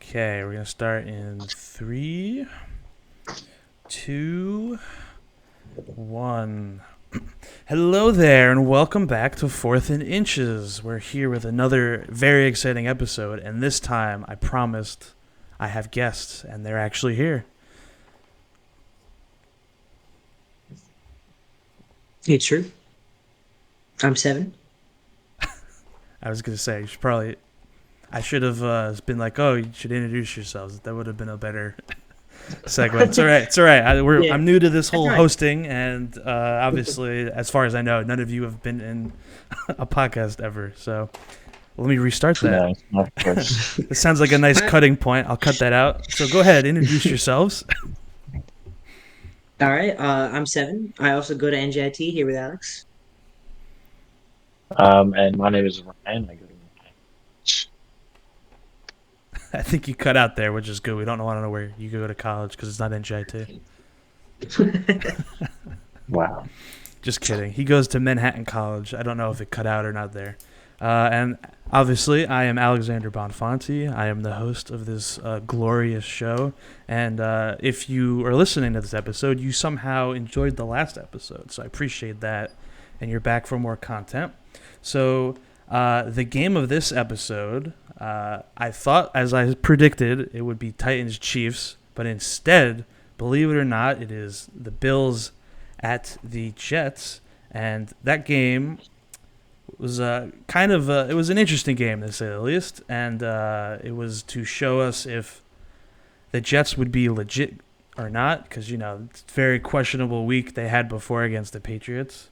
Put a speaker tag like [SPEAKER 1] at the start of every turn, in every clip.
[SPEAKER 1] Okay, we're gonna start in 3, 2, 1. Hello there, and welcome back to Fourth and Inches. We're here with another very exciting episode, and this time I promised I have guests, and they're actually here.
[SPEAKER 2] It's true. I'm 7.
[SPEAKER 1] I was gonna say I should have been like, oh, you should introduce yourselves. That would have been a better segue. It's all right. It's all right.
[SPEAKER 2] Yeah,
[SPEAKER 1] I'm new to this
[SPEAKER 2] that's
[SPEAKER 1] whole
[SPEAKER 2] right.
[SPEAKER 1] hosting, and obviously, as far as I know, none of you have been in a podcast ever. So let me restart that.
[SPEAKER 3] No, of course.
[SPEAKER 1] This sounds like a nice
[SPEAKER 2] All
[SPEAKER 1] cutting point. I'll cut that out. So go ahead, introduce yourselves.
[SPEAKER 2] right. I'm 7. I also go to NJIT here with Alex.
[SPEAKER 3] And my name is Ryan. I go to
[SPEAKER 1] I think you cut out there, which is good. We don't want to know where you go to college because it's not NJIT.
[SPEAKER 3] Wow.
[SPEAKER 1] Just kidding. He goes to Manhattan College. I don't know if it cut out or not there. And obviously, I am Alexander Bonfanti. I am the host of this glorious show. And if you are listening to this episode, you somehow enjoyed the last episode. So I appreciate that. And you're back for more content. So the game of this episode, I thought, as I predicted, it would be Titans Chiefs. But instead, believe it or not, it is the Bills at the Jets. And that game was it was an interesting game to say the least, and it was to show us if the Jets would be legit or not, because it's a very questionable week they had before against the Patriots.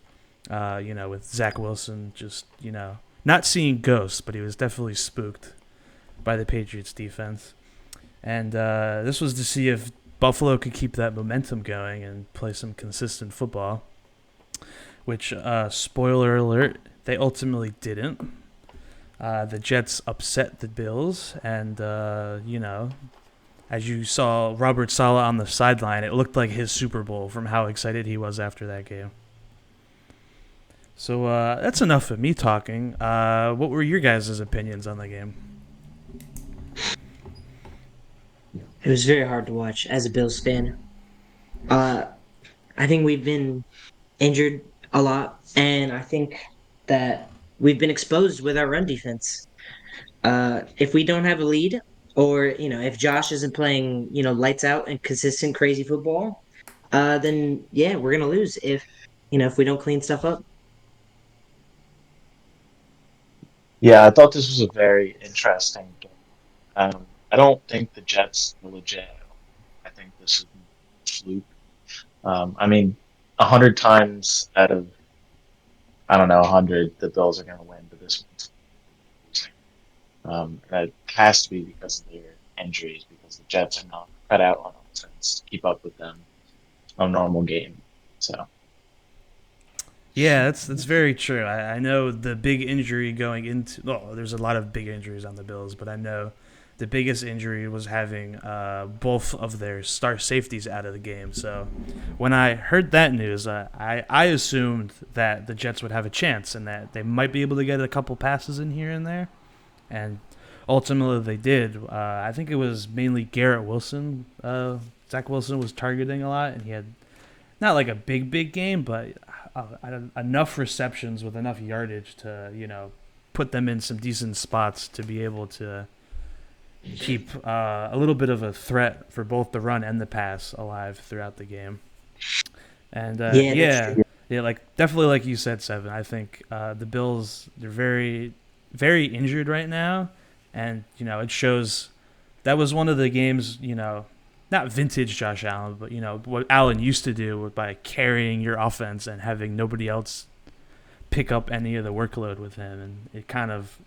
[SPEAKER 1] With Zach Wilson just not seeing ghosts, but he was definitely spooked by the Patriots defense, and this was to see if Buffalo could keep that momentum going and play some consistent football. Which, spoiler alert, they ultimately didn't. The Jets upset the Bills, and, as you saw Robert Saleh on the sideline, it looked like his Super Bowl from how excited he was after that game. So that's enough of me talking. What were your guys' opinions on the game?
[SPEAKER 2] It was very hard to watch as a Bills fan. Uh, I think we've been injured a lot, and I think that we've been exposed with our run defense. If we don't have a lead, or if Josh isn't playing, lights out and consistent crazy football, then yeah, we're gonna lose if we don't clean stuff up.
[SPEAKER 3] Yeah, I thought this was a very interesting game. I don't think the Jets are legit. I think this is a fluke. I mean, 100 times out of, I don't know, 100, the Bills are going to win, but this one's losing. And it has to be because of their injuries, because the Jets are not cut out on offense to keep up with them on a normal game. So.
[SPEAKER 1] Yeah, that's very true. I know the big injury going into. Well, there's a lot of big injuries on the Bills, but I know the biggest injury was having both of their star safeties out of the game. So when I heard that news, I assumed that the Jets would have a chance and that they might be able to get a couple passes in here and there. And ultimately they did. I think it was mainly Garrett Wilson. Zach Wilson was targeting a lot, and he had not like a big game, but enough receptions with enough yardage to put them in some decent spots to be able to keep a little bit of a threat for both the run and the pass alive throughout the game. And
[SPEAKER 2] Yeah, that's true.
[SPEAKER 1] yeah, like definitely like you said, Seven. I think the Bills, they're very injured right now, and it shows. That was one of the games, not vintage Josh Allen, but what Allen used to do by carrying your offense and having nobody else pick up any of the workload with him, and it kind of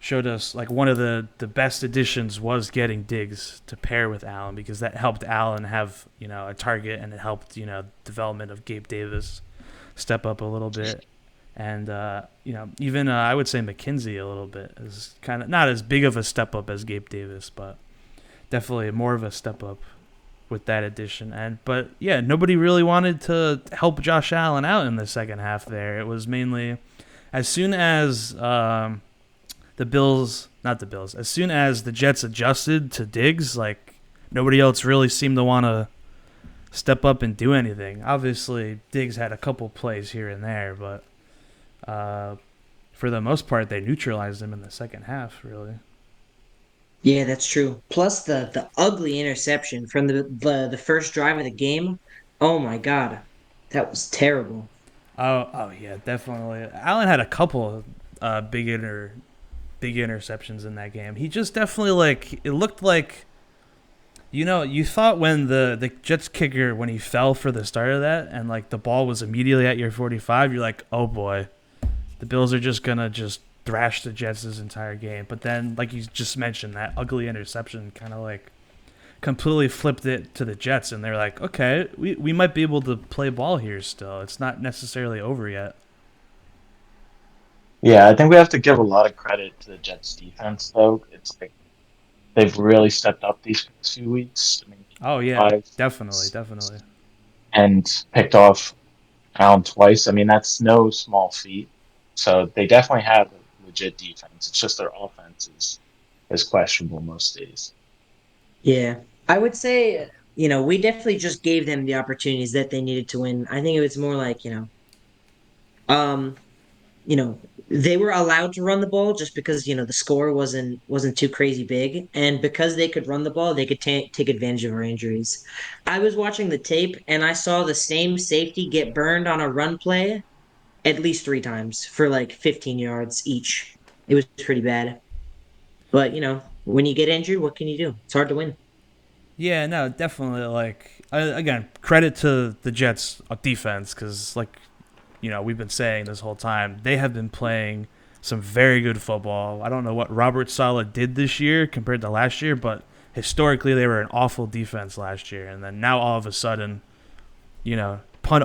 [SPEAKER 1] showed us like one of the best additions was getting Diggs to pair with Allen, because that helped Allen have a target, and it helped development of Gabe Davis step up a little bit. And even I would say McKenzie a little bit is kind of not as big of a step up as Gabe Davis, but definitely more of a step up with that addition. But yeah, nobody really wanted to help Josh Allen out in the second half there. It was mainly as soon as the Bills, not the Bills, as soon as the Jets adjusted to Diggs, like nobody else really seemed to want to step up and do anything. Obviously, Diggs had a couple plays here and there, but for the most part, they neutralized him in the second half, really.
[SPEAKER 2] Yeah, that's true. Plus the ugly interception from the first drive of the game. Oh my God, that was terrible.
[SPEAKER 1] Oh yeah, definitely. Allen had a couple big interceptions in that game. He just definitely like it looked like you thought when the Jets kicker when he fell for the start of that and like the ball was immediately at your 45, you're like, "Oh boy. The Bills are just going to just thrash the Jets this entire game." But then like you just mentioned that ugly interception kind of like completely flipped it to the Jets and they're like, "Okay, we might be able to play ball here still. It's not necessarily over yet."
[SPEAKER 3] Yeah, I think we have to give a lot of credit to the Jets defense, though. It's like they've really stepped up these past few weeks. I mean,
[SPEAKER 1] Oh yeah,
[SPEAKER 3] five
[SPEAKER 1] definitely, definitely.
[SPEAKER 3] and picked off Allen twice. I mean, that's no small feat. So they definitely have a legit defense. It's just their offense is questionable most days.
[SPEAKER 2] Yeah, I would say we definitely just gave them the opportunities that they needed to win. I think it was more like um, they were allowed to run the ball just because the score wasn't too crazy big, and because they could run the ball, they could take advantage of our injuries. I was watching the tape and I saw the same safety get burned on a run play at least 3 times for like 15 yards each. It was pretty bad. But when you get injured, what can you do? It's hard to win.
[SPEAKER 1] Yeah, no, definitely like again, credit to the Jets defense cuz like we've been saying this whole time, they have been playing some very good football. I don't know what Robert Saleh did this year compared to last year, but historically they were an awful defense last year. And then now all of a sudden,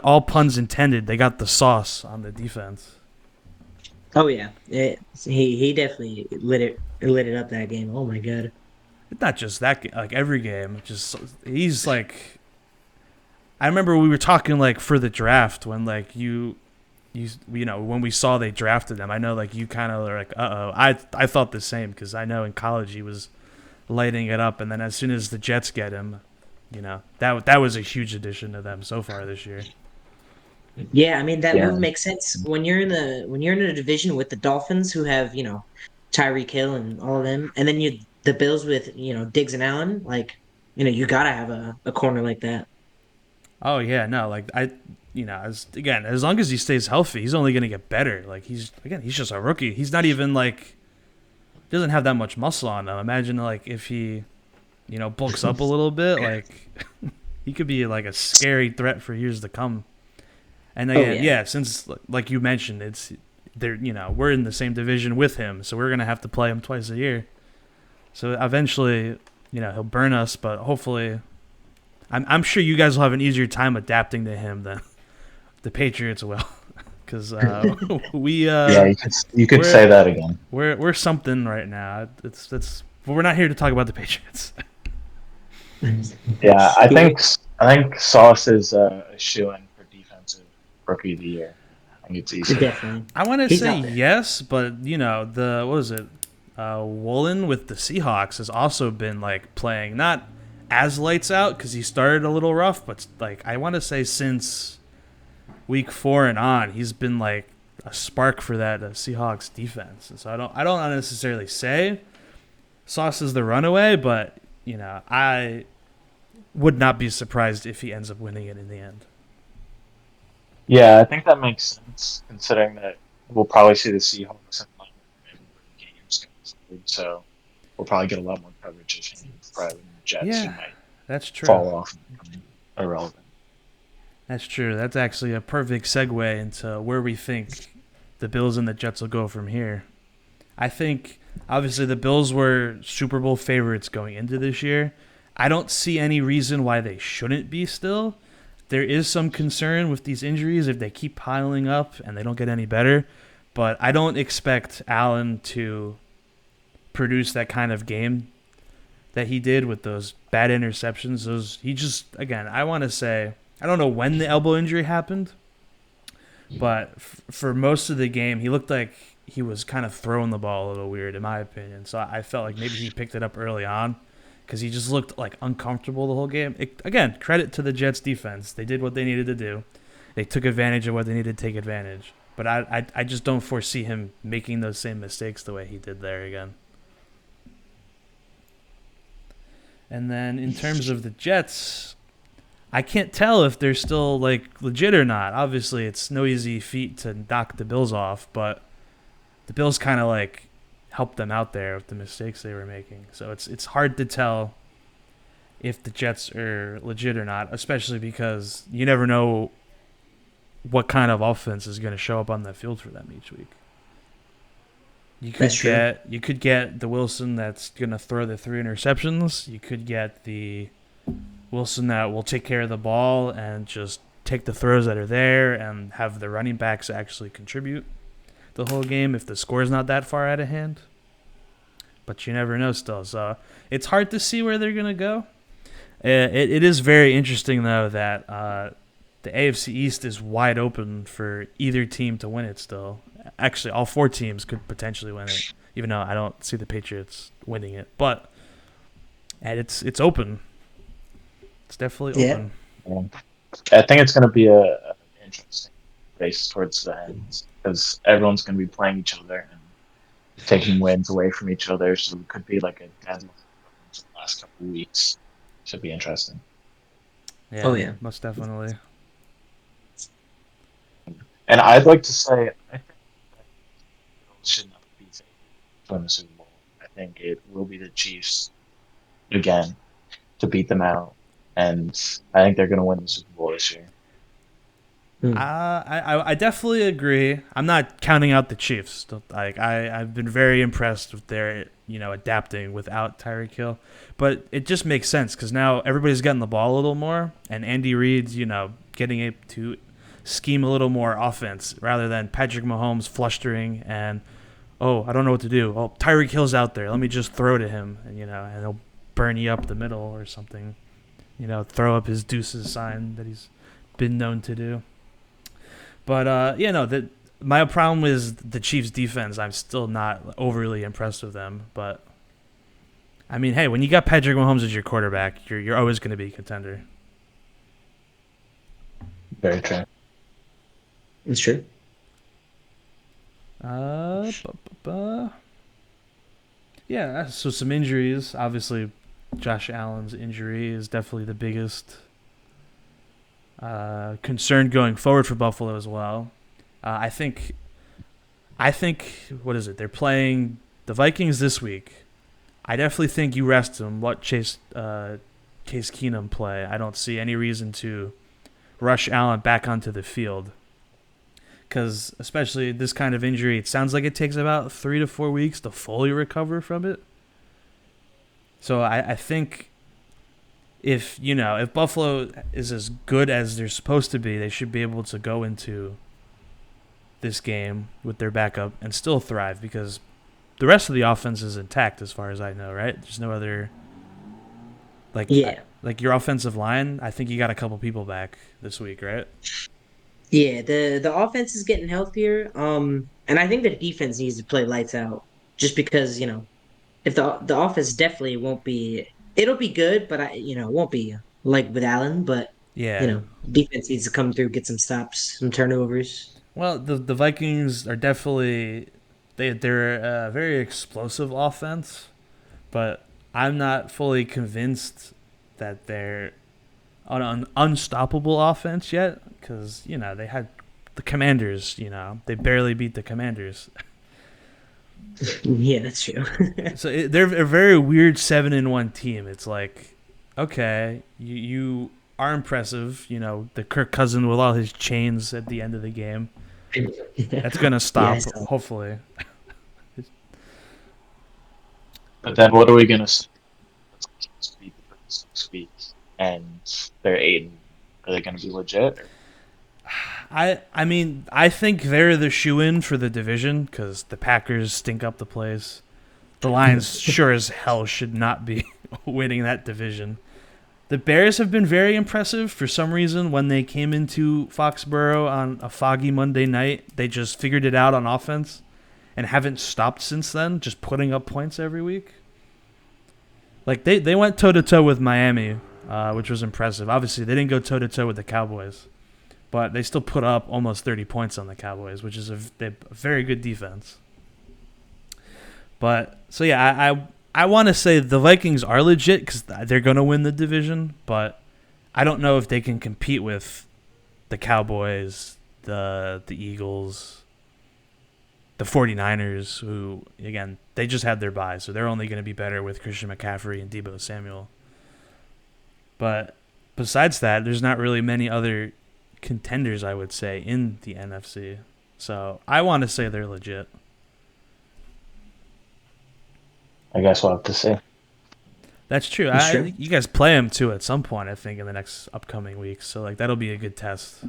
[SPEAKER 1] all puns intended, they got the sauce on the defense.
[SPEAKER 2] Oh yeah, he definitely lit it up that game. Oh my god.
[SPEAKER 1] It's not just that, like every game. Just he's like, I remember we were talking like for the draft when like when we saw they drafted him, I know like you kind of are like, uh oh. I thought the same because I know in college he was lighting it up, and then as soon as the Jets get him, that was a huge addition to them so far this year.
[SPEAKER 2] Yeah, I mean that
[SPEAKER 3] Yeah.
[SPEAKER 2] move makes sense when you're in a division with the Dolphins who have Tyreek Hill and all of them, and then the Bills with Diggs and Allen. Like you gotta have a corner like that.
[SPEAKER 1] Oh yeah, no, like as long as he stays healthy, he's only gonna get better. Like he's just a rookie. He's not even like doesn't have that much muscle on him. Imagine like if he bulks up a little bit, like he could be like a scary threat for years to come. And
[SPEAKER 2] Oh
[SPEAKER 1] again,
[SPEAKER 2] yeah.
[SPEAKER 1] yeah, since like you mentioned, it's they're we're in the same division with him, so we're gonna have to play him twice a year. So eventually, he'll burn us, but hopefully, I'm sure you guys will have an easier time adapting to him than the Patriots will, because we
[SPEAKER 3] Yeah, you could say
[SPEAKER 1] we're
[SPEAKER 3] that again.
[SPEAKER 1] we're something right now. It's but we're not here to talk about the Patriots.
[SPEAKER 3] Yeah, I
[SPEAKER 2] Yeah,
[SPEAKER 3] think I think Sauce is a shoe in for defensive rookie of the year. I think it's easy.
[SPEAKER 2] definitely.
[SPEAKER 1] I want to
[SPEAKER 2] He's
[SPEAKER 1] say
[SPEAKER 2] up there.
[SPEAKER 1] yes, but the what was it? Woolen with the Seahawks has also been like playing not as lights out because he started a little rough, but like I want to say since week 4 and on, he's been like a spark for that Seahawks defense. And so I don't necessarily say Sauce is the runaway, but I would not be surprised if he ends up winning it in the end.
[SPEAKER 3] Yeah, I think that makes sense considering that we'll probably see the Seahawks in a lot more games going forward. So we'll probably get a lot more coverage of him rather than the Jets, who
[SPEAKER 1] Yeah,
[SPEAKER 3] might
[SPEAKER 1] that's true.
[SPEAKER 3] fall off and become irrelevant.
[SPEAKER 1] That's true. That's actually a perfect segue into where we think the Bills and the Jets will go from here. I think obviously the Bills were Super Bowl favorites going into this year. I don't see any reason why they shouldn't be still. There is some concern with these injuries if they keep piling up and they don't get any better, but I don't expect Allen to produce that kind of game that he did with those bad interceptions. Those he just again, I want to say I don't know when the elbow injury happened, but for most of the game he looked like he was kind of throwing the ball a little weird, in my opinion. So I felt like maybe he picked it up early on because he just looked like uncomfortable the whole game. Again, credit to the Jets defense. They did what they needed to do. They took advantage of what they needed to take advantage. But I just don't foresee him making those same mistakes the way he did there again. And then in terms of the Jets, I can't tell if they're still like legit or not. Obviously, it's no easy feat to knock the Bills off, but the Bills kind of like helped them out there with the mistakes they were making. So it's hard to tell if the Jets are legit or not, especially because you never know what kind of offense is going to show up on the field for them each week.
[SPEAKER 2] That's true.
[SPEAKER 1] You could get the Wilson that's going to throw the 3 interceptions. You could get the Wilson that will take care of the ball and just take the throws that are there and have the running backs actually contribute the whole game if the score's not that far out of hand. But you never know still. So it's hard to see where they're going to go. It is very interesting, though, that the AFC East is wide open for either team to win it still. Actually, all 4 teams could potentially win it, even though I don't see the Patriots winning it. But it's open. It's definitely
[SPEAKER 2] Yeah.
[SPEAKER 1] open.
[SPEAKER 3] I think it's going to be a interesting race towards the end because everyone's going to be playing each other and taking wins away from each other. So it could be like a deadline the last couple of weeks. Should be interesting.
[SPEAKER 1] Yeah,
[SPEAKER 2] Oh, yeah.
[SPEAKER 1] most definitely.
[SPEAKER 3] And I'd like to say, I think that the Bills should not be favored to win the Super Bowl. I think it will be the Chiefs again to beat them out, and I think they're going to win the Super Bowl this year.
[SPEAKER 1] I definitely agree. I'm not counting out the Chiefs. Like I've been very impressed with their adapting without Tyreek Hill, but it just makes sense because now everybody's getting the ball a little more, and Andy Reid's getting it to scheme a little more offense rather than Patrick Mahomes flustering and I don't know what to do. Oh, Tyreek Hill's out there. Let me just throw to him, and and he'll burn you up the middle or something. Throw up his deuces sign that he's been known to do. But my problem is the Chiefs' defense. I'm still not overly impressed with them. But I mean, hey, when you got Patrick Mahomes as your quarterback, you're always going to be a contender.
[SPEAKER 3] Very true.
[SPEAKER 2] It's true.
[SPEAKER 1] Yeah. So some injuries. Obviously, Josh Allen's injury is definitely the biggest concern going forward for Buffalo as well. I think what is it? They're playing the Vikings this week. I definitely think you rest him. Let Case Keenum play. I don't see any reason to rush Allen back onto the field because especially this kind of injury, it sounds like it takes about 3 to 4 weeks to fully recover from it. So I think if Buffalo is as good as they're supposed to be, they should be able to go into this game with their backup and still thrive because the rest of the offense is intact as far as I know, right? There's no other like your offensive line. I think you got a couple people back this week, right?
[SPEAKER 2] Yeah, the offense is getting healthier. And I think the defense needs to play lights out just because, if the offense definitely won't be it'll be good, but it won't be like with Allen, but
[SPEAKER 1] Yeah.
[SPEAKER 2] defense needs to come through, get some stops, some turnovers.
[SPEAKER 1] Well, the Vikings are definitely they're a very explosive offense, but I'm not fully convinced that they're an unstoppable offense yet because they had the Commanders. They barely beat the Commanders.
[SPEAKER 2] Yeah, that's true.
[SPEAKER 1] So they're a very weird 7-1 team. It's like, okay, you are impressive. The Kirk Cousin with all his chains at the end of the game. That's gonna stop, hopefully.
[SPEAKER 3] But then what are we going to say? Let's beat the first 6 weeks, and they're 8. Are they going to be legit? Or?
[SPEAKER 1] I mean, I think they're the shoe-in for the division because the Packers stink up the place. The Lions sure as hell should not be winning that division. The Bears have been very impressive for some reason. When they came into Foxborough on a foggy Monday night, they just figured it out on offense, and haven't stopped since then, just putting up points every week. Like they went toe to toe with Miami, which was impressive. Obviously, they didn't go toe to toe with the Cowboys, but they still put up almost 30 points on the Cowboys, which is a very good defense. But so yeah, I want to say the Vikings are legit because they're going to win the division, but I don't know if they can compete with the Cowboys, the Eagles, the 49ers, who, again, they just had their bye, so they're only going to be better with Christian McCaffrey and Deebo Samuel. But besides that, there's not really many other contenders, I would say, in the NFC. So I want to say they're legit.
[SPEAKER 3] I guess we'll have to see.
[SPEAKER 1] That's true.
[SPEAKER 2] That's true.
[SPEAKER 1] You guys play them, too, at some point, I think, in the next upcoming weeks. So, like, that'll be a good test.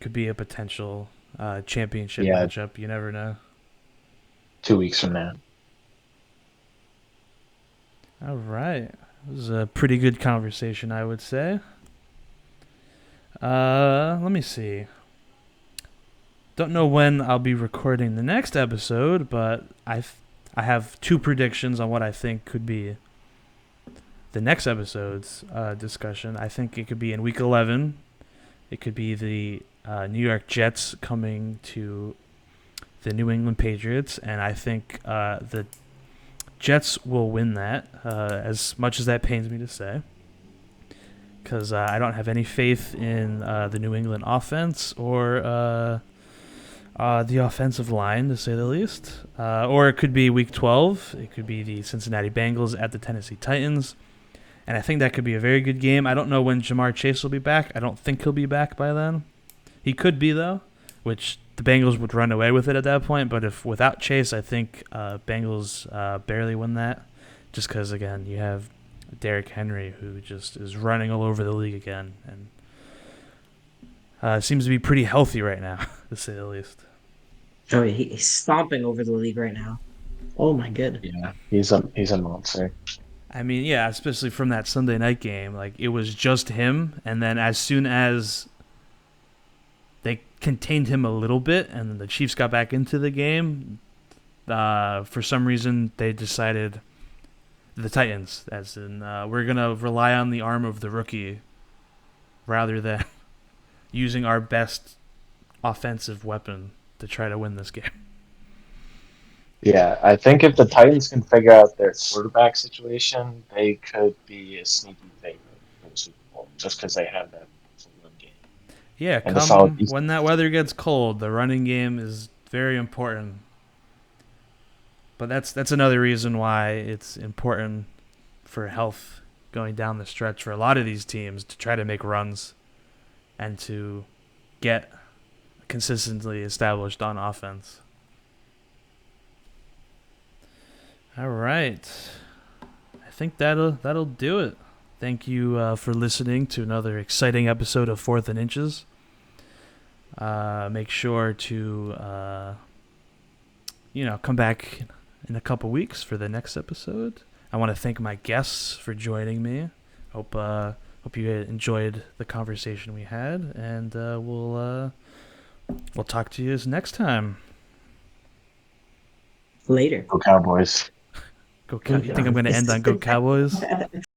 [SPEAKER 1] Could be a potential championship matchup. You never know.
[SPEAKER 3] 2 weeks from now.
[SPEAKER 1] All right. It was a pretty good conversation, I would say. Let me see. Don't know when I'll be recording the next episode, but I have 2 predictions on what I think could be the next episode's discussion. I think it could be in Week 11. It could be the New York Jets coming to the New England Patriots, and I think the Jets will win that, as much as that pains me to say, because I don't have any faith in the New England offense or the offensive line, to say the least. Or it could be Week 12. It could be the Cincinnati Bengals at the Tennessee Titans. And I think that could be a very good game. I don't know when Jamar Chase will be back. I don't think he'll be back by then. He could be, though, which the Bengals would run away with it at that point. But if without Chase, I think Bengals barely win that. Just because, again, you have Derrick Henry, who just is running all over the league again. And seems to be pretty healthy right now, to say the least.
[SPEAKER 2] Oh, yeah, he's stomping over the league right now. Oh my god.
[SPEAKER 3] Yeah, he's a monster.
[SPEAKER 1] I mean, yeah, especially from that Sunday night game. Like, it was just him, and then as soon as they contained him a little bit, and then the Chiefs got back into the game, for some reason they decided, the Titans, as in, we're going to rely on the arm of the rookie rather than using our best offensive weapon to try to win this game.
[SPEAKER 3] Yeah, I think if the Titans can figure out their quarterback situation, they could be a sneaky favorite for the Super Bowl, just because they have that run game.
[SPEAKER 1] Yeah,
[SPEAKER 3] And come
[SPEAKER 1] when that weather gets cold, the running game is very important. But that's another reason why it's important for health going down the stretch for a lot of these teams to try to make runs and to get consistently established on offense. All right. I think that'll do it. Thank you for listening to another exciting episode of 4th and Inches. Make sure to come back in a couple weeks for the next episode. I want to thank my guests for joining me. Hope you enjoyed the conversation we had, and we'll talk to you next time.
[SPEAKER 2] Later.
[SPEAKER 3] Go Cowboys.
[SPEAKER 1] You think I'm going to end on Go Cowboys?